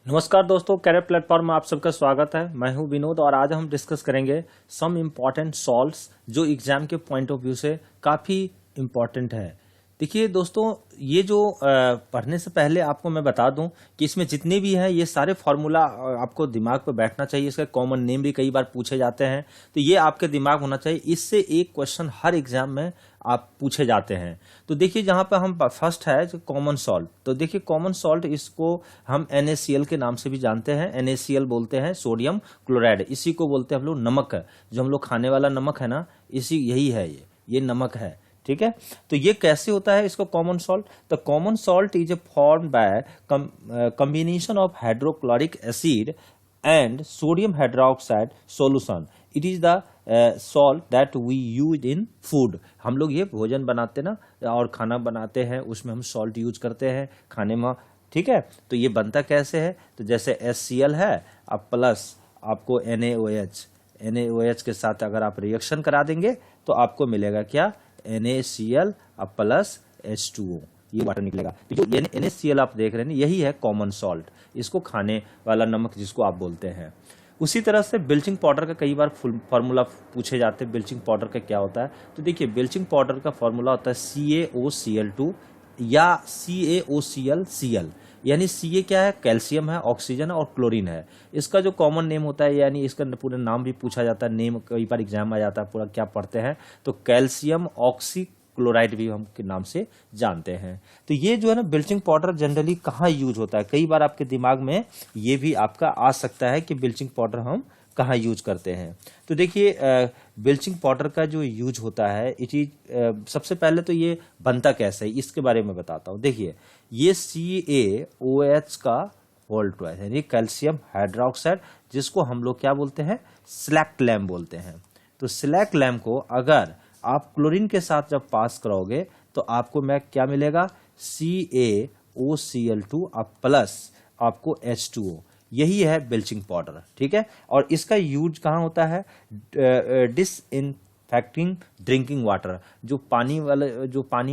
नमस्कार दोस्तों, career platform में आप सबका स्वागत है। मैं हूं विनोद और आज हम डिस्कस करेंगे सम इम्पॉर्टेंट सॉल्व्स जो एग्जाम के पॉइंट ऑफ व्यू से काफ़ी इम्पॉर्टेंट है। देखिए दोस्तों, ये जो पढ़ने से पहले आपको मैं बता दूं कि इसमें जितने भी हैं ये सारे फार्मूला आपको दिमाग पे बैठना चाहिए। इसका कॉमन नेम भी कई बार पूछे जाते हैं, तो ये आपके दिमाग होना चाहिए। इससे एक क्वेश्चन हर एग्जाम में आप पूछे जाते हैं। तो देखिए जहां पर हम फर्स्ट है जो कॉमन सॉल्ट, तो देखिए कॉमन सॉल्ट इसको हम NaCl के नाम से भी जानते हैं। NaCl बोलते हैं सोडियम क्लोराइड, इसी को बोलते हैं हम लोग नमक है। जो हम लोग खाने वाला नमक है ना, इसी यही है, ये नमक है। ठीक है, तो ये कैसे होता है इसको common salt? The common salt is a form by combination of hydrochloric acid and sodium hydroxide solution. It is the salt that we use in food. हम लोग ये भोजन बनाते ना और खाना बनाते हैं, उसमें हम सॉल्ट यूज करते हैं खाने में। ठीक है, तो ये बनता कैसे है? तो जैसे HCl है, अब प्लस आपको NaOH के साथ अगर आप रिएक्शन करा देंगे तो आपको मिलेगा क्या? NaCl अब प्लस H2O, ये वाटर निकलेगा। तो जो NaCl आप देख रहे हैं यही है कॉमन सॉल्ट, इसको खाने वाला नमक जिसको आप बोलते हैं। उसी तरह से ब्लीचिंग पाउडर का कई बार फार्मूला पूछे जाते हैं। ब्लीचिंग पाउडर का क्या होता है? तो देखिए ब्लीचिंग पाउडर का फार्मूला होता है CaOCl2 या CaOCl, यानी Ca क्या है? कैल्शियम है, ऑक्सीजन है और क्लोरीन है। इसका जो कॉमन नेम होता है, यानी इसका पूरा नाम भी पूछा जाता है, नेम कई बार एग्जाम आ जाता है पूरा क्या पढ़ते हैं, तो कैल्शियम ऑक्सी क्लोराइड भी हम के नाम से जानते हैं। तो ये जो है ना ब्लीचिंग पाउडर जनरली कहाँ यूज होता है? कई बार आपके दिमाग में ये भी आपका आ सकता है कि ब्लीचिंग पाउडर हम कहाँ यूज करते हैं। तो देखिए ब्लीचिंग पाउडर का जो यूज होता है सबसे पहले तो ये बनता कैसे है इसके बारे में बताता हूँ। देखिए ये CaOH का होल ट्वाइस यानी कैल्शियम हाइड्रोक्साइड, जिसको हम लोग क्या बोलते हैं? स्लैक लैम्प बोलते हैं। तो स्लैक लैम्प को अगर आप क्लोरीन के साथ जब पास कराओगे तो आपको मैं क्या मिलेगा? CaOCl2 अब प्लस आपको H2O, यही है ब्लीचिंग पाउडर। ठीक है, और इसका यूज कहाँ होता है? डिसइंफेक्टिंग ड्रिंकिंग वाटर, जो पानी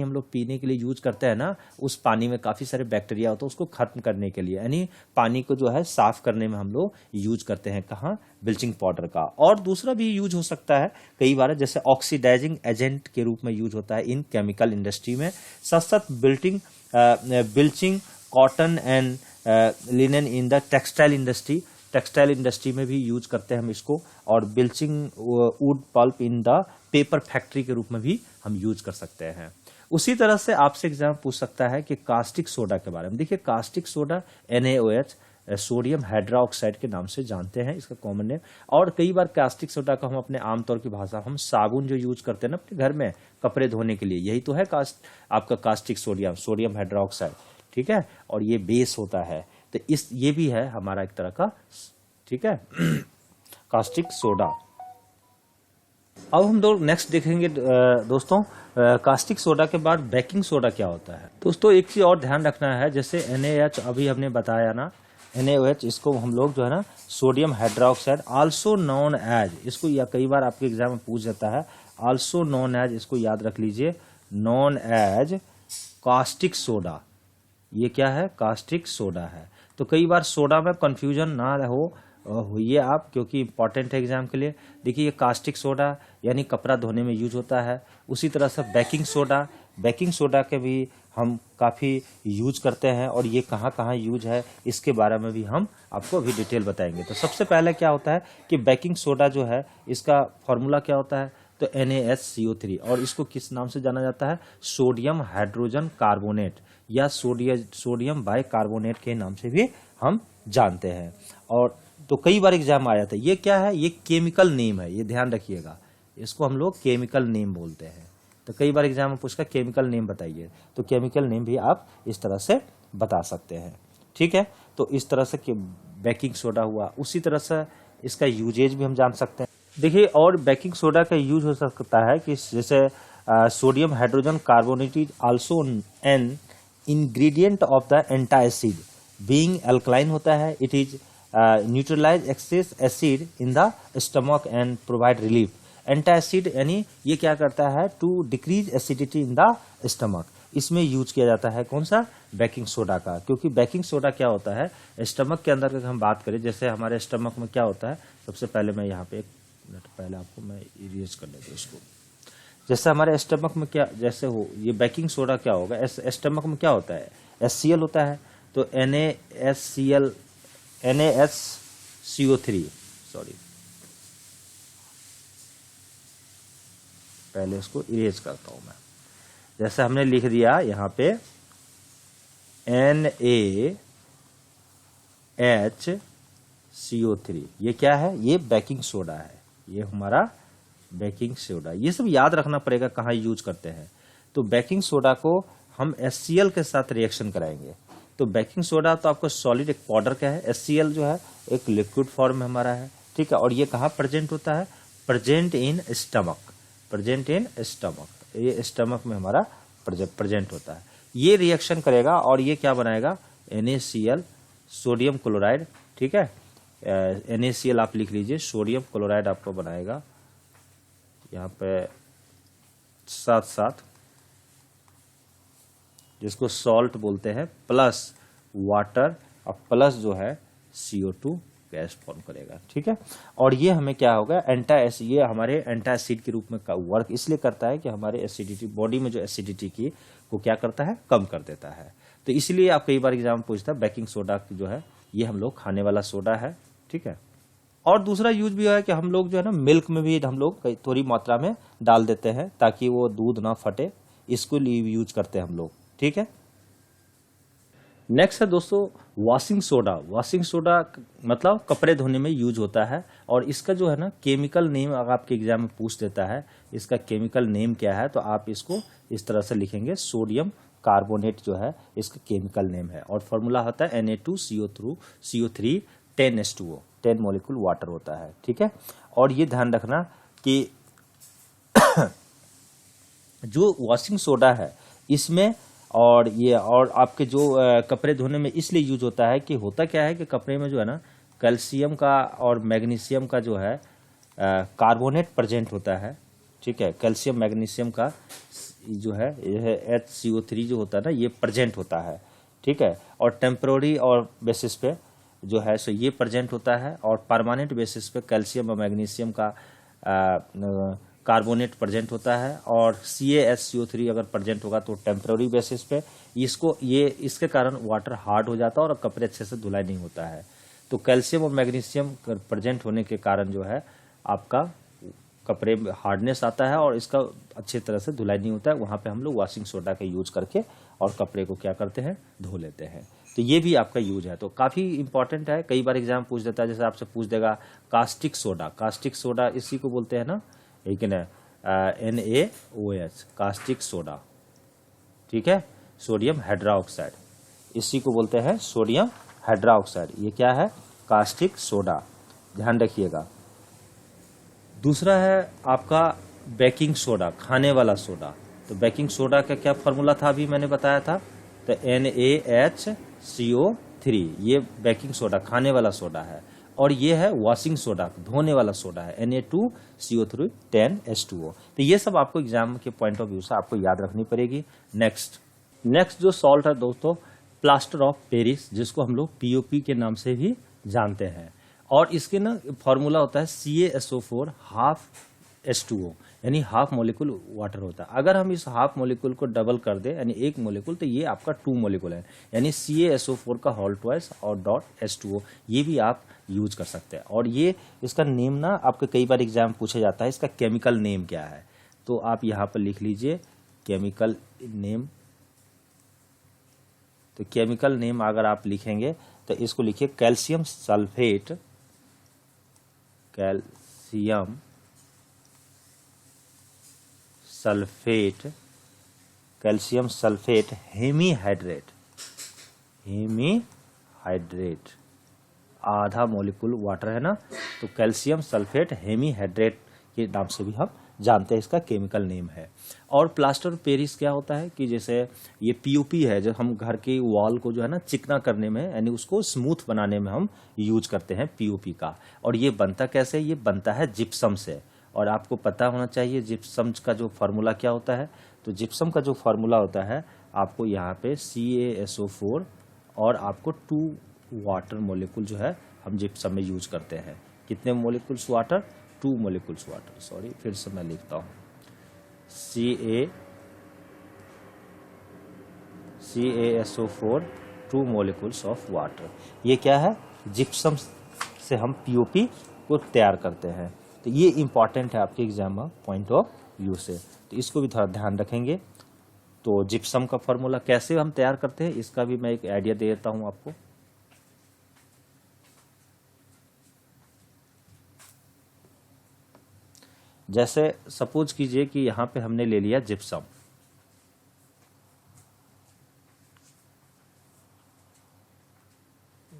हम लोग पीने के लिए यूज करते हैं ना, उस पानी में काफी सारे बैक्टीरिया होते हैं, उसको खत्म करने के लिए, यानी पानी को जो है साफ करने में हम लोग यूज करते हैं। कहाँ? ब्लीचिंग पाउडर का। और दूसरा भी यूज हो सकता है कई बार, जैसे ऑक्सीडाइजिंग एजेंट के रूप में यूज होता है इन केमिकल इंडस्ट्री में। साथ साथ bleaching cotton and linen in the textile industry में भी यूज करते हैं हम इसको। और bleaching wood pulp in the paper factory के रूप में भी हम यूज कर सकते हैं। उसी तरह से आपसे एग्जाम पूछ सकता है कि कास्टिक सोडा के बारे में। देखिए caustic soda NaOH sodium hydroxide के नाम से जानते हैं, इसका कॉमन नेम। और कई बार कास्टिक सोडा का हम अपने आमतौर की भाषा, हम साबुन जो यूज करते हैं ना अपने घर में कपड़े धोने के लिए, यही तो है आपका कास्टिक सोडियम हाइड्रोक्साइड। ठीक है, और ये बेस होता है, तो ये भी है हमारा एक तरह का, ठीक है, कास्टिक सोडा। अब हम लोग नेक्स्ट देखेंगे दोस्तों, कास्टिक सोडा के बाद बेकिंग सोडा क्या होता है। दोस्तों एक चीज और ध्यान रखना है, जैसे NaH अभी हमने बताया ना, NaOH, इसको हम लोग जो है ना sodium hydroxide also known as, इसको या कई बार आपके एग्जाम में पूछ जाता है, आल्सो नोन एज, इसको याद रख लीजिए, नोन एज कास्टिक सोडा। ये क्या है? कास्टिक सोडा है। तो कई बार सोडा में कंफ्यूजन ना होइए आप, क्योंकि इंपॉर्टेंट है एग्जाम के लिए। देखिए ये कास्टिक सोडा यानी कपड़ा धोने में यूज होता है। उसी तरह से बेकिंग सोडा के भी हम काफ़ी यूज करते हैं, और ये कहाँ कहाँ यूज है इसके बारे में भी हम आपको अभी डिटेल बताएंगे। तो सबसे पहले क्या होता है कि बेकिंग सोडा जो है इसका फॉर्मूला क्या होता है? तो NaHCO3, और इसको किस नाम से जाना जाता है? सोडियम हाइड्रोजन कार्बोनेट या सोडियम बाइकार्बोनेट के नाम से भी हम जानते हैं। और तो कई बार एग्जाम आ जाता है। ये क्या है? ये केमिकल नेम है, ये ध्यान रखिएगा, इसको हम लोग केमिकल नेम बोलते हैं। तो कई बार एग्जाम में पूछता है केमिकल नेम बताइए, तो केमिकल नेम भी आप इस तरह से बता सकते हैं। ठीक है, तो इस तरह से बेकिंग सोडा हुआ। उसी तरह से इसका यूजेज भी हम जान सकते हैं। देखिए और बेकिंग सोडा का यूज हो सकता है कि जैसे sodium hydrogen carbonate is also an ingredient of the antacid, being alkaline होता है, it is neutralize excess acid in the stomach and provide relief. Antacid यानी ये क्या करता है? To decrease acidity in the stomach, इसमें यूज किया जाता है कौन सा, बेकिंग सोडा का। क्योंकि बेकिंग सोडा क्या होता है, स्टमक के अंदर अगर हम बात करें, जैसे हमारे स्टमक में क्या होता है, सबसे पहले मैं यहाँ पे एक मिनट पहले आपको मैं इरेज कर लेता हूँ इसको। जैसे हमारे स्टमक में क्या, जैसे हो ये बेकिंग सोडा क्या होगा, स्टमक में क्या होता है, HCl होता है, तो NaHCO3 सॉरी, पहले इसको इरेज करता हूं मैं। जैसे हमने लिख दिया यहाँ पे NaHCO3, ये क्या है, ये बेकिंग सोडा है, ये हमारा बेकिंग सोडा। ये सब याद रखना पड़ेगा कहाँ यूज करते हैं। तो बेकिंग सोडा को हम HCl के साथ रिएक्शन कराएंगे। तो बेकिंग सोडा तो आपको सॉलिड एक पाउडर का है, HCl जो है एक लिक्विड फॉर्म में हमारा है, ठीक है। और ये कहाँ प्रेजेंट होता है, present in stomach, present in stomach, ये स्टमक में हमारा प्रेजेंट होता है। ये रिएक्शन करेगा और ये क्या बनाएगा, NaCl सोडियम क्लोराइड, ठीक है। NaCl आप लिख लीजिए, सोडियम क्लोराइड आपको बनाएगा यहाँ पे साथ साथ, जिसको सॉल्ट बोलते हैं, प्लस वाटर और प्लस जो है CO2 गैस फॉर्म करेगा, ठीक है। और ये हमें क्या होगा, ये हमारे एंटा एसिड के रूप में वर्क इसलिए करता है कि हमारे एसिडिटी, बॉडी में जो एसिडिटी की वो क्या करता है, कम कर देता है। तो इसलिए आप कई बार एग्जाम पूछता है, बेकिंग सोडा जो है ये हम लोग खाने वाला सोडा है, ठीक है। और दूसरा यूज भी है कि हम लोग जो है ना मिल्क में भी हम लोग थोड़ी मात्रा में डाल देते हैं ताकि वो दूध ना फटे, इसको लिए यूज करते हैं हम लोग, ठीक है। नेक्स्ट है दोस्तों वॉशिंग सोडा। वॉशिंग सोडा मतलब कपड़े धोने में यूज होता है, और इसका जो है ना केमिकल नेम अगर आपके एग्जाम में पूछ देता है इसका केमिकल नेम क्या है, तो आप इसको इस तरह से लिखेंगे, सोडियम कार्बोनेट जो है इसका केमिकल नेम है। और फॉर्मूला होता है Na2CO3 10H2O, 10 मॉलिक्यूल वाटर होता है, ठीक है। और ये ध्यान रखना कि जो वॉशिंग सोडा है इसमें और ये और आपके जो कपड़े धोने में इसलिए यूज होता है कि होता क्या है कि कपड़े में जो है ना कैल्शियम का और मैग्नीशियम का जो है कार्बोनेट प्रेजेंट होता है, ठीक है। कैल्शियम मैग्नीशियम का जो है यह HCO3 जो होता है ना ये प्रेजेंट होता है, ठीक है। और टेम्पररी और बेसिस पे जो है सो ये प्रेजेंट होता है, और परमानेंट बेसिस पे कैल्शियम और मैग्नीशियम का कार्बोनेट प्रेजेंट होता है। और CaSCO3 अगर प्रेजेंट होगा तो टेम्पररी बेसिस पे इसके कारण वाटर हार्ड हो जाता है और कपड़े अच्छे से धुलाई नहीं होता है। तो कैल्शियम और मैग्नीशियम प्रेजेंट होने के कारण जो है आपका कपड़े में हार्डनेस आता है और इसका अच्छी तरह से धुलाई नहीं होता है। वहाँ पे हम लोग वॉशिंग सोडा का यूज करके और कपड़े को क्या करते हैं, धो लेते हैं। तो ये भी आपका यूज है, तो काफ़ी इंपॉर्टेंट है। कई बार एग्जाम पूछ देता है, जैसे आपसे पूछ देगा कास्टिक सोडा, कास्टिक सोडा इसी को बोलते हैं ना, लेकिन NaOH कास्टिक सोडा, ठीक है। सोडियम हाइड्रोक्साइड, इसी को बोलते हैं सोडियम हाइड्रोक्साइड, ये क्या है, कास्टिक सोडा, ध्यान रखिएगा। दूसरा है आपका बेकिंग सोडा, खाने वाला सोडा। तो बेकिंग सोडा का क्या फॉर्मूला था, अभी मैंने बताया था, तो NaHCO3, ये बेकिंग सोडा खाने वाला सोडा है। और ये है वॉशिंग सोडा, धोने वाला सोडा है, Na2CO3 10H2O। तो ये सब आपको एग्जाम के पॉइंट ऑफ व्यू से आपको याद रखनी पड़ेगी। नेक्स्ट जो सॉल्ट है दोस्तों, प्लास्टर ऑफ पेरिस, जिसको हम लोग POP के नाम से भी जानते हैं। और इसके ना फॉर्मूला होता है CaSO4 हाफ H2O, यानी हाफ मोलिकुल वाटर होता है। अगर हम इस हाफ मोलिकुल को डबल कर दे यानी एक मोलिकुल, तो ये आपका 2 मोलिकुल है, यानी CaSO4 का होल ट्वाइस और डॉट H2O, ये भी आप यूज कर सकते हैं। और ये इसका नेम ना आपके कई बार एग्जाम पूछा जाता है, इसका केमिकल नेम क्या है, तो आप यहाँ पर लिख लीजिए केमिकल नेम। तो केमिकल नेम अगर आप लिखेंगे तो इसको लिखिए calcium sulphate, calcium sulphate, calcium sulphate hemihydrate, hemihydrate आधा मोलिकुल वाटर है ना, तो कैल्शियम सल्फेट हेमीहाइड्रेट के नाम से भी हम जानते हैं, इसका केमिकल नेम है। और प्लास्टर पेरिस क्या होता है कि जैसे ये POP है, जो हम घर की वॉल को जो है ना चिकना करने में यानी उसको स्मूथ बनाने में हम यूज करते हैं POP का। और ये बनता कैसे, ये बनता है जिप्सम से। और आपको पता होना चाहिए जिप्सम का जो फार्मूला क्या होता है, तो जिप्सम का जो फार्मूला होता है आपको यहाँ पे CaSO4 और आपको 2 वाटर मोलिकुल जो है हम जिप्सम में यूज करते हैं। कितने molecules water? 2 molecules water. Sorry, फिर से मैं लिखता हूँ, CaSO4 2 मोलिकुल्स ऑफ वाटर। ये क्या है? जिप्सम से हम POP को तैयार करते हैं। तो ये इंपॉर्टेंट है आपके एग्जाम पॉइंट ऑफ व्यू से, तो इसको भी थोड़ा ध्यान रखेंगे। तो जिप्सम का फॉर्मूला कैसे हम तैयार करते हैं इसका भी मैं एक आइडिया दे देता हूं आपको। जैसे सपोज कीजिए कि यहां पे हमने ले लिया जिप्सम,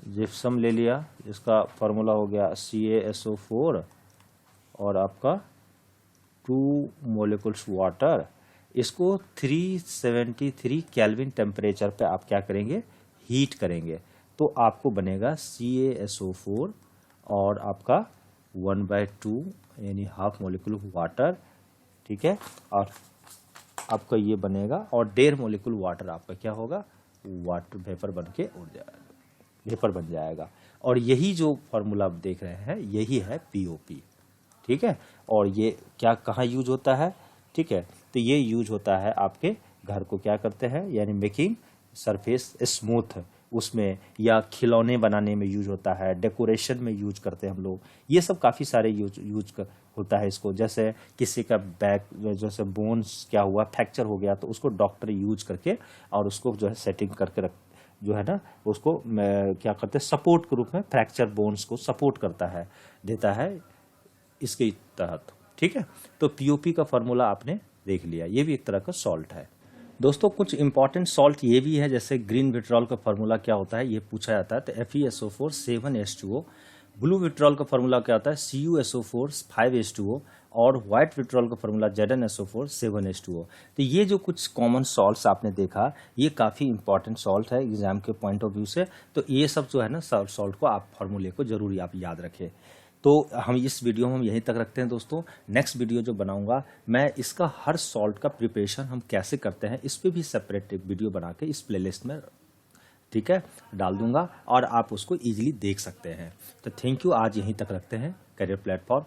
जिप्सम ले लिया, इसका फॉर्मूला हो गया CaSO4 और आपका 2 मोलिकुल्स वाटर। इसको 373 केल्विन टेम्परेचर पे आप क्या करेंगे? हीट करेंगे। तो आपको बनेगा CaSO4 और आपका 1/2 यानी हाफ मोलिकुल वाटर, ठीक है, और आपका ये बनेगा और 1.5 मोलिकुल वाटर आपका क्या होगा? वाटर वेपर बन के उड़ जाएगा, वेपर बन जाएगा। और यही जो फॉर्मूला आप देख रहे हैं यही है POP, ठीक है। और ये क्या कहाँ यूज होता है? ठीक है, तो ये यूज होता है आपके घर को क्या करते हैं, यानी मेकिंग सरफेस स्मूथ, उसमें, या खिलौने बनाने में यूज होता है, डेकोरेशन में यूज करते हैं हम लोग। ये सब काफ़ी सारे यूज होता है इसको। जैसे किसी का बैक, जैसे बोन्स क्या हुआ, फ्रैक्चर हो गया, तो उसको डॉक्टर यूज करके और उसको जो है सेटिंग करके रख, जो है ना, उसको क्या करते हैं, सपोर्ट के रूप में फ्रैक्चर बोन्स को सपोर्ट करता है, देता है इसके तहत, ठीक है। तो POP का फॉर्मूला आपने देख लिया, ये भी एक तरह का सॉल्ट है। दोस्तों कुछ इंपॉर्टेंट सॉल्ट ये भी है, जैसे ग्रीन विट्रॉल का फॉर्मूला क्या होता है ये पूछा जाता है, तो FeSO4 7H2O। ब्लू विट्रॉल का फॉर्मूला क्या होता है? CuSO4 5H2O। और व्हाइट विट्रॉल का फॉर्मूला ZnSO4 7H2O। तो ये जो कुछ कॉमन सॉल्ट्स आपने देखा, ये काफ़ी इंपॉर्टेंट सॉल्ट है एग्जाम के पॉइंट ऑफ व्यू से। तो ये सब जो है ना सॉल्ट को आप फॉर्मूले को जरूरी आप याद रखें। तो हम इस वीडियो में हम यहीं तक रखते हैं दोस्तों। नेक्स्ट वीडियो जो बनाऊंगा मैं इसका हर सॉल्ट का प्रिपरेशन हम कैसे करते हैं इस पे भी सेपरेट एक वीडियो बना के इस प्लेलिस्ट में, ठीक है, डाल दूंगा और आप उसको इजीली देख सकते हैं। तो थैंक यू, आज यहीं तक रखते हैं। Career platform